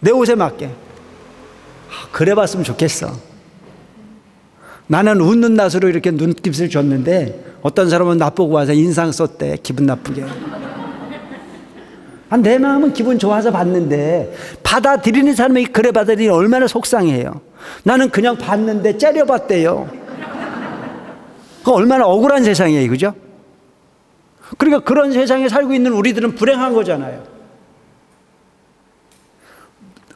내 옷에 맞게. 그래 봤으면 좋겠어. 나는 웃는 낯으로 이렇게 눈빛을 줬는데 어떤 사람은 나보고 와서 인상 썼대. 기분 나쁘게. 내 마음은 기분 좋아서 봤는데 받아들이는 사람이 그래 받아들이니 얼마나 속상해요. 나는 그냥 봤는데 째려봤대요. 그 얼마나 억울한 세상이에요. 그죠? 그러니까 그런 세상에 살고 있는 우리들은 불행한 거잖아요.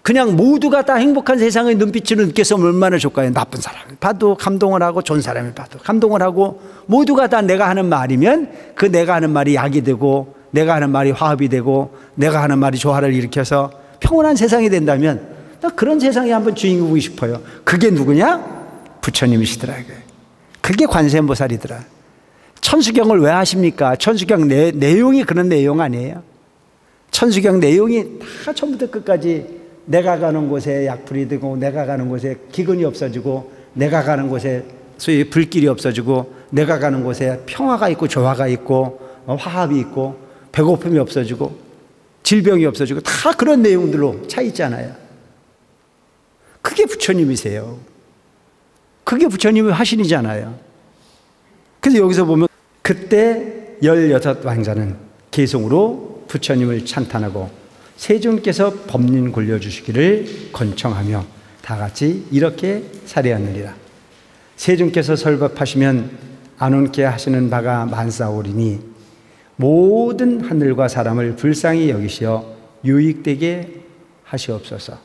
그냥 모두가 다 행복한 세상의 눈빛으로 느껴서 얼마나 좋을까요? 나쁜 사람을 봐도 감동을 하고 좋은 사람을 봐도 감동을 하고 모두가 다 내가 하는 말이면 그 내가 하는 말이 약이 되고 내가 하는 말이 화합이 되고 내가 하는 말이 조화를 일으켜서 평온한 세상이 된다면 나 그런 세상에 한번 주인공이고 싶어요. 그게 누구냐? 부처님이시더라고요. 그게 관세음보살이더라. 천수경을 왜 하십니까? 천수경 내용이 그런 내용 아니에요. 천수경 내용이 다 처음부터 끝까지 내가 가는 곳에 약불이 되고 내가 가는 곳에 기근이 없어지고 내가 가는 곳에 소위 불길이 없어지고 내가 가는 곳에 평화가 있고 조화가 있고 화합이 있고 배고픔이 없어지고 질병이 없어지고 다 그런 내용들로 차 있잖아요. 그게 부처님이세요. 그게 부처님의 화신이잖아요. 그래서 여기서 보면 그때 16왕자는 개송으로 부처님을 찬탄하고 세존께서 법린 굴려주시기를 권청하며 다 같이 이렇게 사례하느니라. 세존께서 설법하시면 안온케 하시는 바가 만사오리니 모든 하늘과 사람을 불쌍히 여기시어 유익되게 하시옵소서.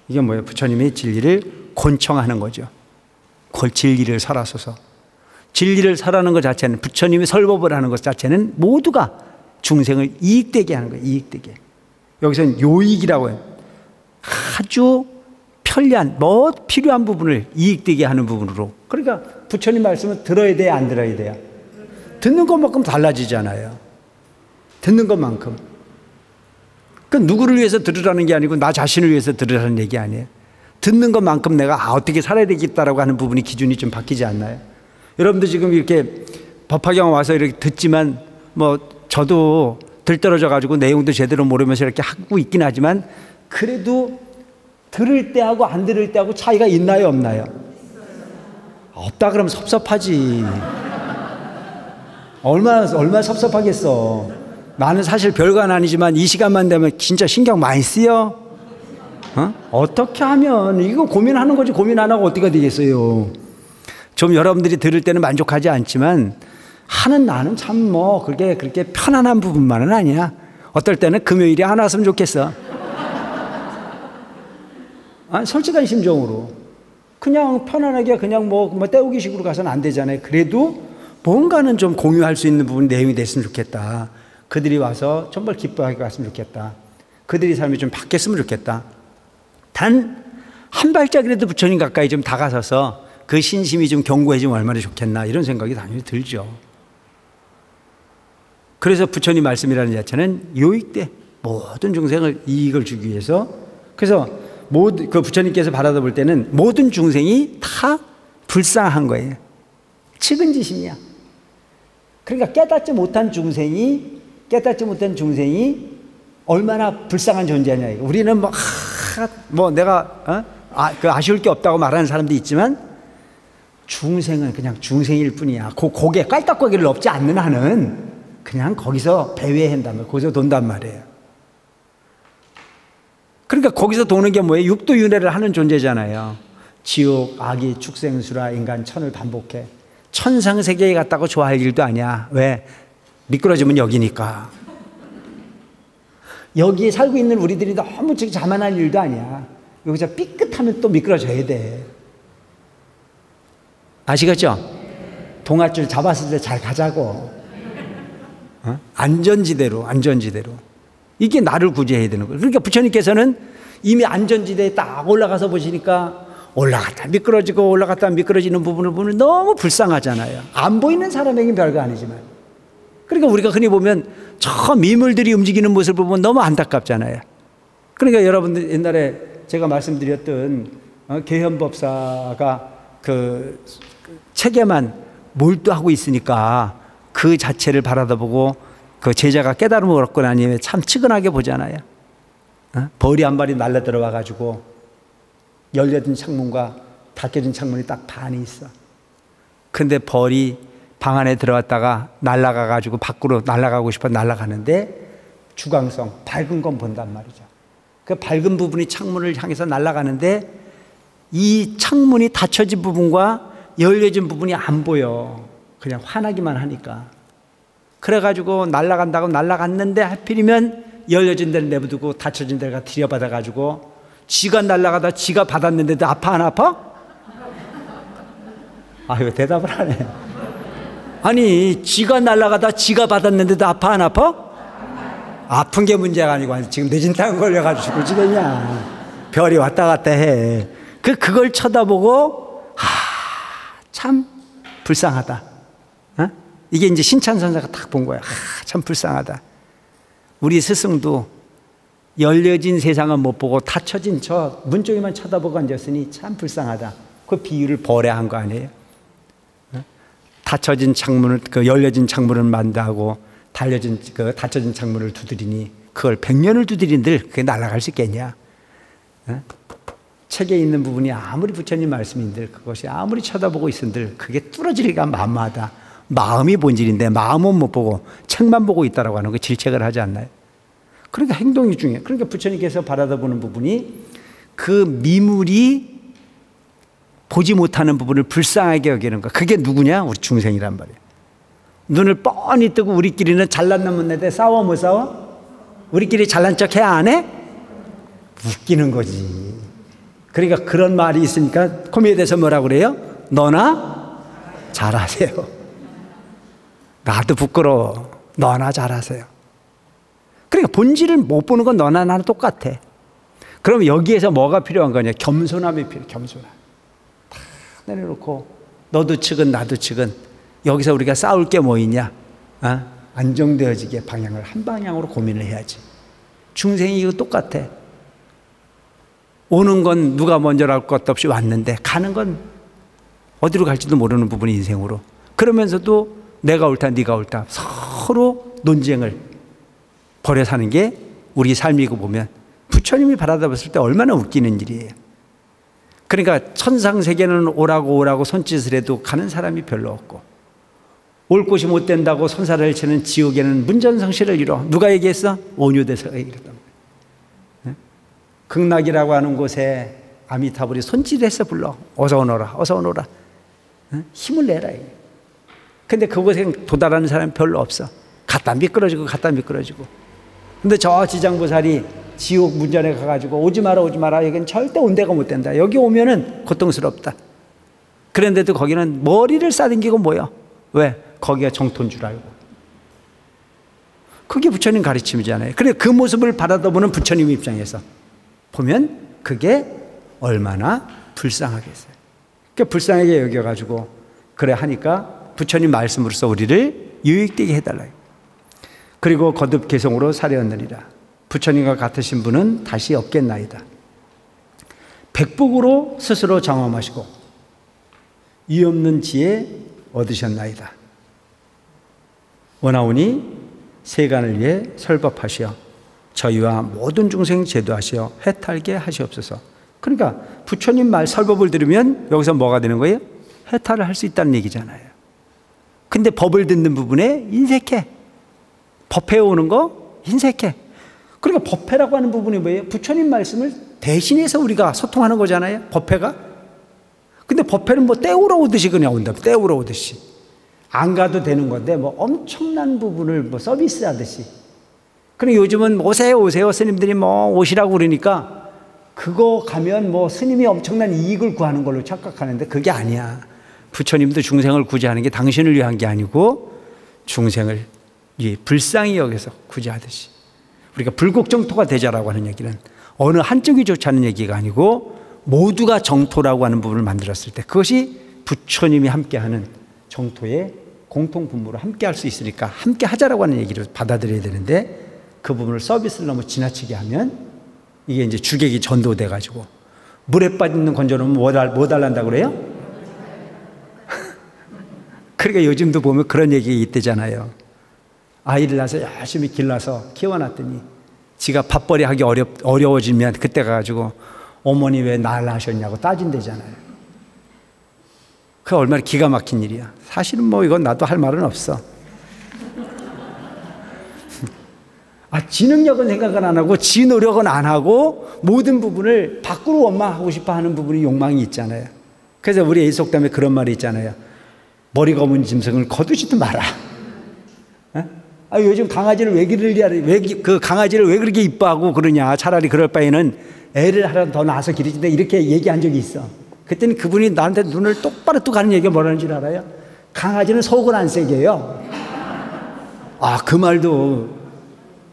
이게 뭐예요? 부처님의 진리를 권청하는 거죠. 진리를 설하소서. 진리를 설하는 것 자체는 부처님이 설법을 하는 것 자체는 모두가 중생을 이익되게 하는 거예요. 이익되게. 여기서는 요익이라고 해요. 아주 편리한 필요한 부분을 이익되게 하는 부분으로. 그러니까 부처님 말씀은 들어야 돼요? 안 들어야 돼요? 듣는 것만큼 달라지잖아요. 듣는 것만큼. 그 누구를 위해서 들으라는 게 아니고 나 자신을 위해서 들으라는 얘기 아니에요. 듣는 것만큼 내가 어떻게 살아야 되겠다라고 하는 부분이 기준이 좀 바뀌지 않나요? 여러분도 지금 이렇게 법화경 와서 이렇게 듣지만 저도 들떨어져 가지고 내용도 제대로 모르면서 이렇게 하고 있긴 하지만 그래도 들을 때하고 안 들을 때하고 차이가 있나요? 없나요? 없다 그러면 섭섭하지. 얼마나 섭섭하겠어. 나는 사실 별건 아니지만 이 시간만 되면 진짜 신경 많이 쓰여. 어떻게 하면 이거 고민하는 거지. 고민 안 하고 어떻게 되겠어요. 좀 여러분들이 들을 때는 만족하지 않지만 하는 나는 참 그렇게 편안한 부분만은 아니야. 어떨 때는 금요일이 안 왔으면 좋겠어. 솔직한 심정으로 그냥 편안하게 그냥 때우기식으로 가서는 안 되잖아요. 그래도 뭔가는 좀 공유할 수 있는 부분 내용이 됐으면 좋겠다. 그들이 와서 정말 기뻐하게 갔으면 좋겠다. 그들의 삶이 좀 바뀌었으면 좋겠다. 단 한 발짝이라도 부처님 가까이 좀 다가서서 그 신심이 좀 견고해지면 얼마나 좋겠나 이런 생각이 당연히 들죠. 그래서 부처님 말씀이라는 자체는 요익돼 모든 중생을 이익을 주기 위해서. 그래서 그 부처님께서 바라다 볼 때는 모든 중생이 다 불쌍한 거예요. 측은지심이야. 그러니까 깨닫지 못한 중생이 얼마나 불쌍한 존재냐. 우리는 내가 아쉬울 게 없다고 말하는 사람도 있지만 중생은 그냥 중생일 뿐이야. 고개 깔딱거기를 넘지 않는 한은 그냥 거기서 배회한다면 거기서 돈단 말이에요. 그러니까 거기서 도는 게 뭐예요? 육도윤회를 하는 존재잖아요. 지옥, 악이, 축생수라, 인간, 천을 반복해. 천상세계에 갔다고 좋아할 일도 아니야. 왜? 미끄러지면 여기니까. 여기에 살고 있는 우리들이 너무 자만할 일도 아니야. 여기서 삐끗하면 또 미끄러져야 돼. 아시겠죠? 동아줄 잡았을 때 잘 가자고. 안전지대로. 이게 나를 구제해야 되는 거예요. 그러니까 부처님께서는 이미 안전지대에 딱 올라가서 보시니까 올라갔다 미끄러지는 부분을 보면 너무 불쌍하잖아요. 안 보이는 사람에겐 별거 아니지만. 그러니까 우리가 흔히 보면 저 미물들이 움직이는 모습을 보면 너무 안타깝잖아요. 그러니까 여러분들 옛날에 제가 말씀드렸던 계현법사가 그 책에만 몰두하고 있으니까 그 자체를 바라다보고 그 제자가 깨달음을 얻고 나니 참 측은하게 보잖아요. 벌이 한 마리 날려 들어와 가지고 열려진 창문과 닫혀진 창문이 딱 반이 있어. 근데 벌이 방 안에 들어왔다가 날아가 가지고 밖으로 날아가고 싶어 날아가는데 주광성 밝은 건 본단 말이죠. 그 밝은 부분이 창문을 향해서 날아가는데 이 창문이 닫혀진 부분과 열려진 부분이 안 보여. 그냥 환하기만 하니까. 그래가지고 날아간다고 날아갔는데 하필이면 열려진 데를 내버두고 닫혀진 데가 들여받아가지고 지가 날아가다 지가 받았는데도 아파 안 아파? 아유 대답을 하네. 아니 지가 날아가다 지가 받았는데도 아파 안 아파? 아픈 게 문제가 아니고 지금 뇌진탕 걸려가지고 죽을 지겠냐. 별이 왔다 갔다 해. 그걸 쳐다보고 참 불쌍하다. 이게 이제 신찬선사가 딱 본 거야. 참 불쌍하다. 우리 스승도 열려진 세상은 못 보고 닫혀진 저 문 쪽에만 쳐다보고 앉았으니 참 불쌍하다. 그 비유를 벌에한 거 아니에요? 닫혀진 창문을 열려진 창문을 만다고 닫혀진 창문을 두드리니 그걸 100년을 두드린들 그게 날아갈 수 있겠냐? 책에 있는 부분이 아무리 부처님 말씀인들 그것이 아무리 쳐다보고 있은들 그게 뚫어지기가 만마하다. 마음이 본질인데 마음은 못 보고 책만 보고 있다라고 하는 거 질책을 하지 않나요? 그러니까 행동이 중요해요. 그러니까 부처님께서 바라다보는 부분이 그 미물이 보지 못하는 부분을 불쌍하게 여기는 거. 그게 누구냐? 우리 중생이란 말이에요. 눈을 뻔히 뜨고 우리끼리는 잘난 놈은 애들 싸워 못 싸워? 우리끼리 잘난 척 해야 안 해? 웃기는 거지. 그러니까 그런 말이 있으니까 코미디에서 뭐라고 그래요? 너나 잘하세요. 나도 부끄러워. 너나 잘하세요. 그러니까 본질을 못 보는 건 너나 나나 똑같아. 그럼 여기에서 뭐가 필요한 거냐? 겸손함이 필요해. 겸손함. 다 내려놓고 너도 측은 나도 측은 여기서 우리가 싸울 게 뭐 있냐? 안정되어지게 방향을 한 방향으로 고민을 해야지. 중생이 이거 똑같아. 오는 건 누가 먼저랄 것도 없이 왔는데 가는 건 어디로 갈지도 모르는 부분이 인생으로. 그러면서도 내가 옳다 네가 옳다 서로 논쟁을 벌여 사는 게 우리 삶이고 보면 부처님이 바라다봤을 때 얼마나 웃기는 일이에요. 그러니까 천상세계는 오라고 손짓을 해도 가는 사람이 별로 없고 올 곳이 못 된다고 손살을 치는 지옥에는 문전성시를 이뤄. 누가 얘기했어? 온유대사가 얘기했단 말이에요. 극락이라고 하는 곳에 아미타불이 손짓해서 불러. 어서 오너라 어서 오너라. 힘을 내라. 근데 그곳에 도달하는 사람이 별로 없어. 갔다 미끄러지고 갔다 미끄러지고. 근데 저 지장보살이 지옥 문전에 가가지고 오지 마라 오지 마라. 여기는 절대 온 데가 못 된다. 여기 오면은 고통스럽다. 그런데도 거기는 머리를 싸댕기고 모여. 왜? 거기가 정토인 줄 알고. 그게 부처님 가르침이잖아요. 그래 그 모습을 바라다보는 부처님 입장에서 보면 그게 얼마나 불쌍하겠어요. 그러니까 불쌍하게 여겨가지고 그래 하니까 부처님 말씀으로써 우리를 유익되게 해달라. 그리고 거듭 개성으로 사려었느니라. 부처님과 같으신 분은 다시 없겠나이다. 백복으로 스스로 장엄하시고 이 없는 지혜 얻으셨나이다. 원하오니 세간을 위해 설법하시어 저희와 모든 중생 제도하시어 해탈게 하시옵소서. 그러니까 부처님 말 설법을 들으면 여기서 뭐가 되는 거예요? 해탈을 할 수 있다는 얘기잖아요. 근데 법을 듣는 부분에 인색해. 법회 오는 거 인색해. 그러니까 법회라고 하는 부분이 뭐예요? 부처님 말씀을 대신해서 우리가 소통하는 거잖아요. 법회가. 근데 법회는 뭐 때우러 오듯이 그냥 온다. 때우러 오듯이. 안 가도 되는 건데 뭐 엄청난 부분을 뭐 서비스 하듯이. 그리고 요즘은 오세요 오세요 스님들이 뭐 오시라고 그러니까 그거 가면 뭐 스님이 엄청난 이익을 구하는 걸로 착각하는데 그게 아니야. 부처님도 중생을 구제하는 게 당신을 위한 게 아니고 중생을 불쌍히 여겨서 구제하듯이. 우리가 불국정토가 되자라고 하는 얘기는 어느 한쪽이 좋지 않은 얘기가 아니고 모두가 정토라고 하는 부분을 만들었을 때 그것이 부처님이 함께하는 정토의 공통분모로 함께할 수 있으니까 함께 하자라고 하는 얘기를 받아들여야 되는데 그 부분을 서비스를 너무 지나치게 하면 이게 이제 주객이 전도돼 가지고 물에 빠지는 건져놓으면 뭐 달란다고 그래요? 그러니까 요즘도 보면 그런 얘기 있대잖아요. 아이를 낳아서 열심히 길러서 키워놨더니 지가 밥벌이 하기 어려워지면 그때 가가지고 어머니 왜 날 낳으셨냐고 따진대잖아요. 그게 얼마나 기가 막힌 일이야. 사실은 뭐 이건 나도 할 말은 없어. 지 능력은 생각은 안 하고 지 노력은 안 하고 모든 부분을 밖으로 원망하고 싶어 하는 부분이 욕망이 있잖아요. 그래서 우리 예속담에 그런 말이 있잖아요. 머리 검은 짐승을 거두지도 마라. 요즘 강아지를 그 강아지를 왜 그렇게 이뻐하고 그러냐. 차라리 그럴 바에는 애를 하나 더 낳아서 기르지다. 이렇게 얘기한 적이 있어. 그랬더니 그분이 나한테 눈을 똑바로 뜨고 하는 얘기가 뭐라는 줄 알아요? 강아지는 속은 안 새겨요.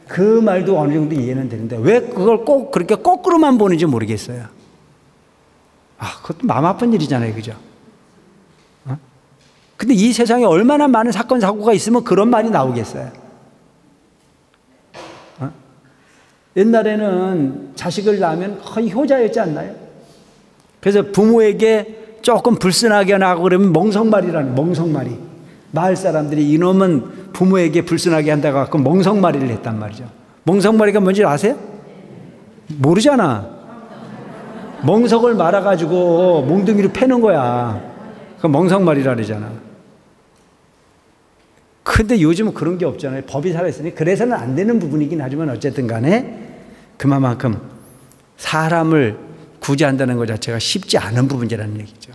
그 말도 어느 정도 이해는 되는데 왜 그걸 꼭 그렇게 거꾸로만 보는지 모르겠어요. 그것도 마음 아픈 일이잖아요. 그죠? 근데 이 세상에 얼마나 많은 사건, 사고가 있으면 그런 말이 나오겠어요. 옛날에는 자식을 낳으면 거의 효자였지 않나요? 그래서 부모에게 조금 불순하게 하고 그러면 멍석말이. 마을 사람들이 이놈은 부모에게 불순하게 한다고 하고 멍석말이를 했단 말이죠. 멍석말이가 뭔지 아세요? 모르잖아. 멍석을 말아가지고 몽둥이로 패는 거야. 그 멍석말이라 그러잖아. 근데 요즘은 그런 게 없잖아요. 법이 살아있으니 그래서는 안 되는 부분이긴 하지만 어쨌든 간에 그만큼 사람을 구제한다는 것 자체가 쉽지 않은 부분이라는 얘기죠.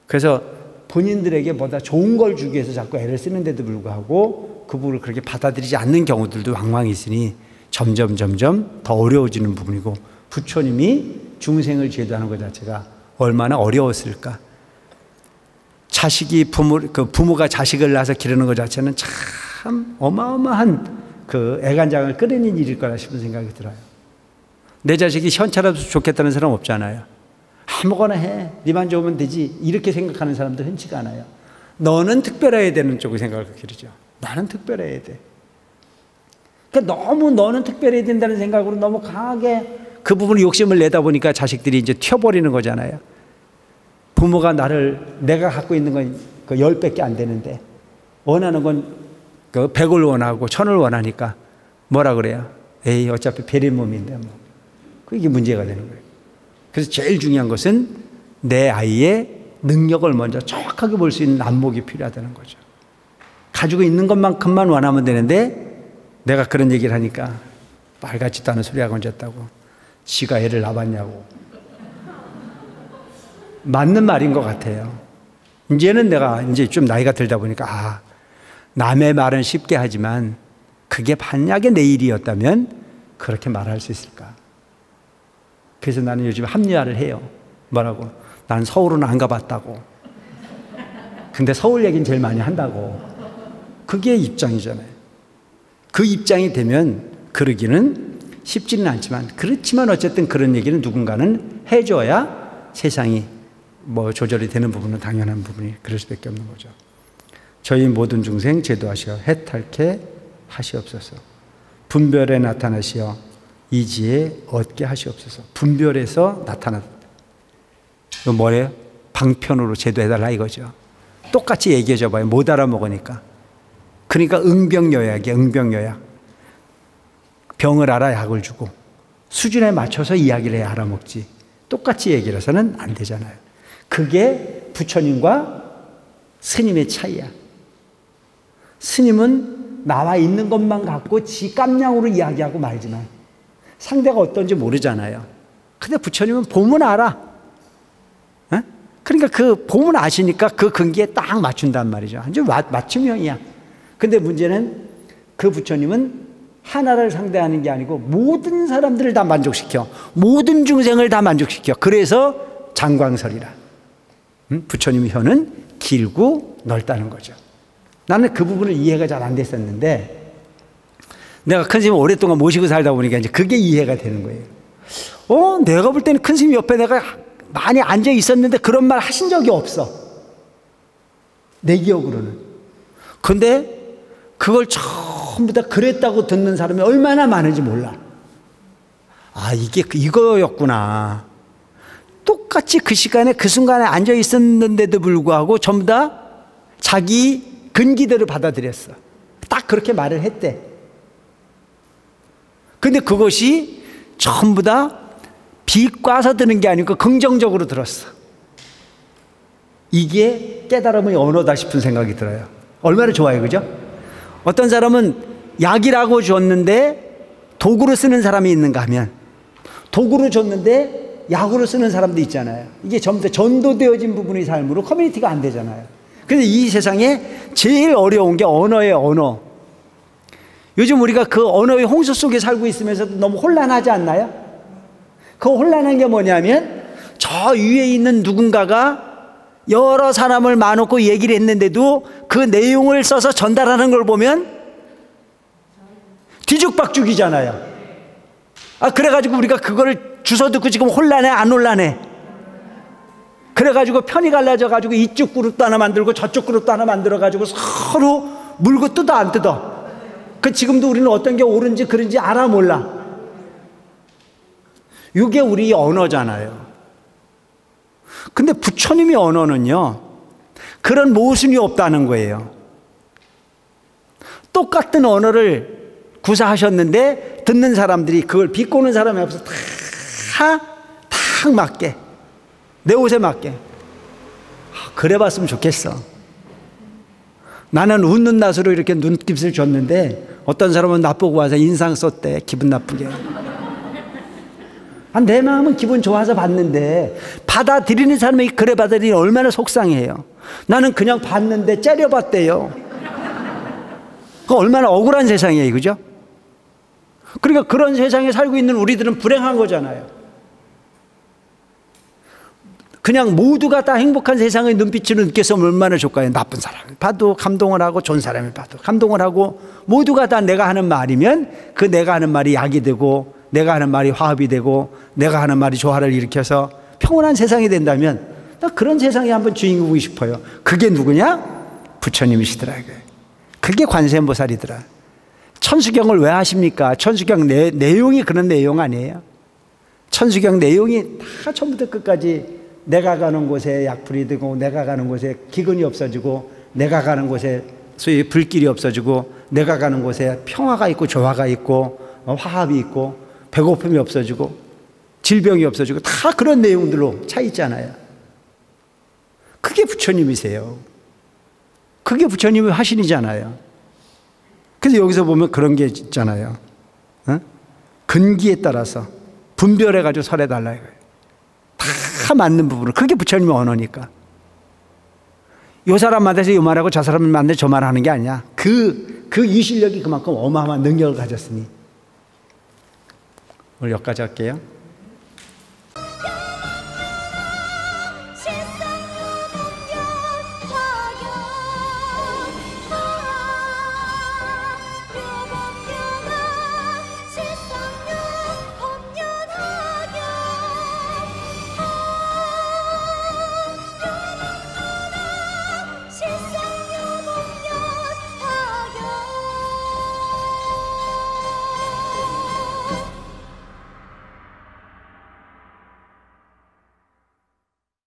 그래서 본인들에게 보다 좋은 걸 주기 위해서 자꾸 애를 쓰는데도 불구하고 그 부분을 그렇게 받아들이지 않는 경우들도 왕왕 있으니 점점 더 어려워지는 부분이고 부처님이 중생을 제도하는 것 자체가 얼마나 어려웠을까. 부모가 자식을 낳아서 기르는 것 자체는 참 어마어마한 그 애간장을 끓이는 일일 거라 싶은 생각이 들어요. 내 자식이 현찰라도 좋겠다는 사람 없잖아요. 아무거나 해. 네만 좋으면 되지. 이렇게 생각하는 사람도 흔치가 않아요. 너는 특별해야 되는 쪽을 생각을 기르죠. 나는 특별해야 돼. 그러니까 너무 너는 특별해야 된다는 생각으로 너무 강하게 그 부분에 욕심을 내다 보니까 자식들이 이제 튀어버리는 거잖아요. 부모가 내가 갖고 있는 건 그 10배밖에 안 되는데 원하는 건 그 100을 원하고 1000을 원하니까 뭐라 그래요? 에이 어차피 베린 몸인데 뭐. 그게 문제가 되는 거예요. 그래서 제일 중요한 것은 내 아이의 능력을 먼저 정확하게 볼 수 있는 안목이 필요하다는 거죠. 가지고 있는 것만큼만 원하면 되는데 내가 그런 얘기를 하니까 말 같지도 않은 소리하고 앉았다고. 지가 애를 낳았냐고. 맞는 말인 것 같아요. 이제는 내가 이제 좀 나이가 들다 보니까 남의 말은 쉽게 하지만 그게 만약에 내 일이었다면 그렇게 말할 수 있을까. 그래서 나는 요즘 합리화를 해요. 뭐라고? 난 서울은 안 가봤다고. 근데 서울 얘기는 제일 많이 한다고. 그게 입장이잖아요. 그 입장이 되면 그러기는 쉽지는 않지만 그렇지만 어쨌든 그런 얘기는 누군가는 해줘야 세상이 뭐 조절이 되는 부분은 당연한 부분이 그럴 수밖에 없는 거죠. 저희 모든 중생 제도하시어 해탈케 하시옵소서. 분별에 나타나시어 이지에 얻게 하시옵소서. 분별해서 나타났다. 이거 뭐래요? 방편으로 제도해달라 이거죠. 똑같이 얘기해줘 봐요. 못 알아먹으니까. 그러니까 응병여약이야. 응병여약. 병을 알아 약을 주고 수준에 맞춰서 이야기를 해야 알아먹지. 똑같이 얘기를 해서는 안 되잖아요. 그게 부처님과 스님의 차이야. 스님은 나와 있는 것만 갖고 지 깜냥으로 이야기하고 말지만 상대가 어떤지 모르잖아요. 근데 부처님은 보면 알아. 에? 그러니까 그 보면 아시니까 그 근기에 딱 맞춘단 말이죠. 아주 맞춤형이야. 근데 문제는 그 부처님은 하나를 상대하는 게 아니고 모든 사람들을 다 만족시켜. 모든 중생을 다 만족시켜. 그래서 장광설이라. 부처님의 혀는 길고 넓다는 거죠. 나는 그 부분을 이해가 잘 안 됐었는데 내가 큰 스님 오랫동안 모시고 살다 보니까 이제 그게 이해가 되는 거예요. 내가 볼 때는 큰 스님 옆에 내가 많이 앉아 있었는데 그런 말 하신 적이 없어. 내 기억으로는. 근데 그걸 전부 다 그랬다고 듣는 사람이 얼마나 많은지 몰라. 이게 이거였구나. 똑같이 그 시간에 그 순간에 앉아 있었는데도 불구하고 전부 다 자기 근기대로 받아들였어. 딱 그렇게 말을 했대. 근데 그것이 전부 다 비꼬아서 드는 게 아니고 긍정적으로 들었어. 이게 깨달음의 언어다 싶은 생각이 들어요. 얼마나 좋아요, 그죠? 어떤 사람은 약이라고 줬는데 도구로 쓰는 사람이 있는가 하면, 도구로 줬는데 약으로 쓰는 사람도 있잖아요. 이게 전부 다 전도되어진 부분의 삶으로 커뮤니티가 안 되잖아요. 그래서 이 세상에 제일 어려운 게 언어예요, 언어. 요즘 우리가 그 언어의 홍수 속에 살고 있으면서도 너무 혼란하지 않나요? 그 혼란한 게 뭐냐면, 저 위에 있는 누군가가 여러 사람을 많았고 얘기를 했는데도 그 내용을 써서 전달하는 걸 보면 뒤죽박죽이잖아요. 그래가지고 우리가 그거를 주워 듣고 지금 혼란해, 안 혼란해? 그래가지고 편이 갈라져가지고 이쪽 그룹도 하나 만들고 저쪽 그룹도 하나 만들어가지고 서로 물고 뜯어 안 뜯어? 지금도 우리는 어떤 게 옳은지 그른지 알아 몰라? 이게 우리 언어잖아요. 근데 부처님의 언어는요, 그런 모순이 없다는 거예요. 똑같은 언어를 구사하셨는데 듣는 사람들이 그걸 비꼬는 사람이 없어서 딱 맞게, 내 옷에 맞게. 그래 봤으면 좋겠어. 나는 웃는 낯으로 이렇게 눈빛을 줬는데 어떤 사람은 나보고 와서 인상 썼대, 기분 나쁘게. 내 마음은 기분 좋아서 봤는데 받아들이는 사람이 그래 받아들이니 얼마나 속상해요. 나는 그냥 봤는데 째려봤대요. 그 얼마나 억울한 세상이에요, 그죠? 그러니까 그런 세상에 살고 있는 우리들은 불행한 거잖아요. 그냥 모두가 다 행복한 세상의 눈빛으로 느껴서 얼마나 좋을까요? 나쁜 사람을 봐도 감동을 하고 좋은 사람을 봐도 감동을 하고, 모두가 다 내가 하는 말이면 그 내가 하는 말이 약이 되고, 내가 하는 말이 화합이 되고, 내가 하는 말이 조화를 일으켜서 평온한 세상이 된다면, 나 그런 세상에 한번 주인공이고 싶어요. 그게 누구냐? 부처님이시더라고요. 그게 관세음보살이더라. 천수경을 왜 하십니까? 천수경 내용이 그런 내용 아니에요? 천수경 내용이 다 처음부터 끝까지 내가 가는 곳에 약불이 되고, 내가 가는 곳에 기근이 없어지고, 내가 가는 곳에 소위 불길이 없어지고, 내가 가는 곳에 평화가 있고 조화가 있고 화합이 있고 배고픔이 없어지고 질병이 없어지고, 다 그런 내용들로 차 있잖아요. 그게 부처님이세요. 그게 부처님의 화신이잖아요. 그래서 여기서 보면 그런 게 있잖아요. 근기에 따라서 분별해가지고 설해달라 이거예요. 다 맞는 부분을. 그게 부처님의 언어니까. 이 사람 만나서 이 말하고 저 사람 만나서 저 말하는 게 아니야. 이 실력이 그만큼 어마어마한 능력을 가졌으니. 오늘 여기까지 할게요.